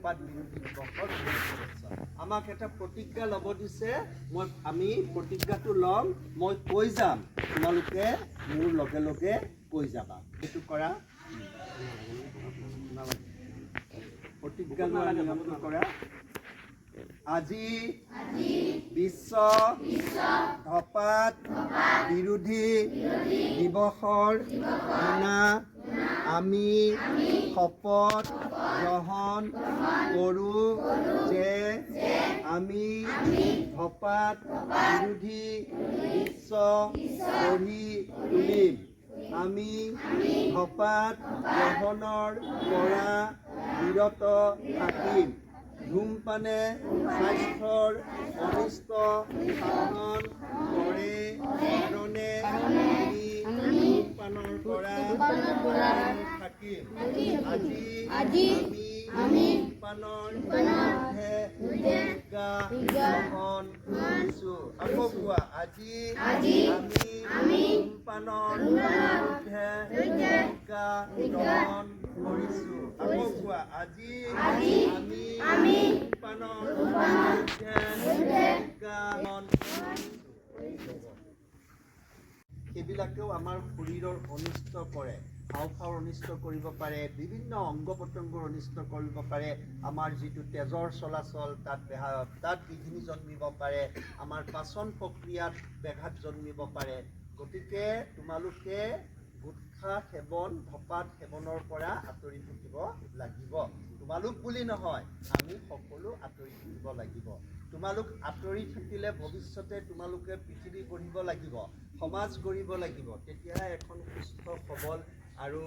ধপাত বিৰোধী দিৱসৰ শুভেচ্ছা। আমাক এটা প্ৰতিজ্ঞা ল'ব দিছে, আমি প্ৰতিজ্ঞাটো ল'ম, মই কৈ যাম, তোমালোকে মোৰ লগে লগে কৈ যাবা। সেইটো কৰা প্ৰতিজ্ঞা লোৱা নিয়মটো কৰা। আজি বিশ্ব ধপাত বিৰোধী দিৱসৰ দিনা আমি শপত গ্ৰহণ কৰোঁ যে আমি ধপাত বিৰোধী বিশ্ব গঢ়ি তুলিম। আমি ধপাত গ্ৰহণৰ পৰা বিৰত থাকিম। ধূমপানে স্বাস্থ্যৰ অনিষ্ট সাধন কৰে কাৰণে আমি ধূমপানৰ পৰা থাকিম। আজি আমি ধূমপানৰ বিৰুদ্ধে প্ৰতিজ্ঞা গ্ৰহণ কৰিছোঁ। আকৌ কোৱা, আজি আমি ধূমপানৰ বিৰুদ্ধে প্ৰতিজ্ঞা গ্ৰহণ কৰিছোঁ। আকৌ কোৱা, আজি আমি ধূমপানৰ বিৰুদ্ধে প্ৰতিজ্ঞা গ্ৰহণ কৰিছোঁ। সেইবিলাকেও আমাৰ শৰীৰৰ অনিষ্ট কৰে, হাওঁফাওঁৰ অনিষ্ট কৰিব পাৰে, বিভিন্ন অংগ প্ৰত্যংগৰ অনিষ্ট কৰিব পাৰে। আমাৰ যিটো তেজৰ চলাচল তাত বিঘিনি জন্মিব পাৰে, আমাৰ পাচন প্ৰক্ৰিয়াত ব্যাঘাত জন্মিব পাৰে। গতিকে তোমালোকে গুটখা সেৱন, ধপাত সেৱনৰ পৰা আঁতৰি থাকিব লাগিব। তোমালোক বুলি নহয়, আমি সকলো আঁতৰি থাকিব লাগিব। তোমালোক আঁতৰি থাকিলে ভৱিষ্যতে তোমালোকে পৃথিৱী গঢ়িব লাগিব, সমাজ গঢ়িব লাগিব। তেতিয়াহে এখন সুস্থ সবল আৰু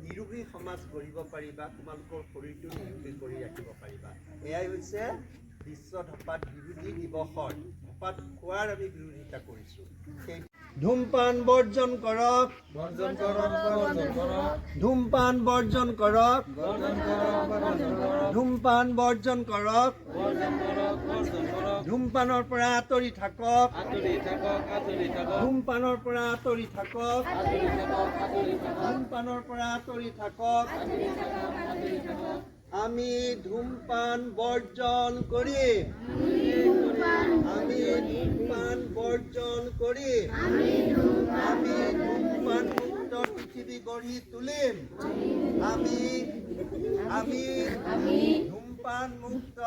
নিৰোগী সমাজ গঢ়িব পাৰিবা, তোমালোকৰ শৰীৰটো নিৰোগী কৰি ৰাখিব পাৰিবা। এয়াই হৈছে বিশ্ব ধপাত বিৰোধী দিৱসৰ, ধপাত খোৱাৰ আমি বিৰোধিতা কৰিছোঁ। সেই ধূমপান বৰ্জন কৰক, ধূমপান বৰ্জন কৰক, ধূমপান বৰ্জন কৰক, ধূমপানৰ পৰা আঁতৰি থাকক, ধূমপানৰ পৰা আঁতৰি থাকক, ধূমপানৰ পৰা আঁতৰি থাকক। আমি ধূমপান বৰ্জন কৰিম, আমি ধূমপান বৰ্জন কৰিম, আমি ধূমপান মুক্ত পৃথিৱী গঢ়ি তুলিম। আমি ধূমপান মুক্ত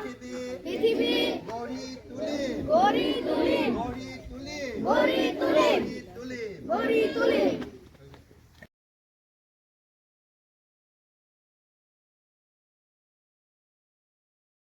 পৃথিৱী গঢ়ি তুলিম, গঢ়ি তুলিম, গঢ়ি তুলিম, গঢ়ি তুলিম।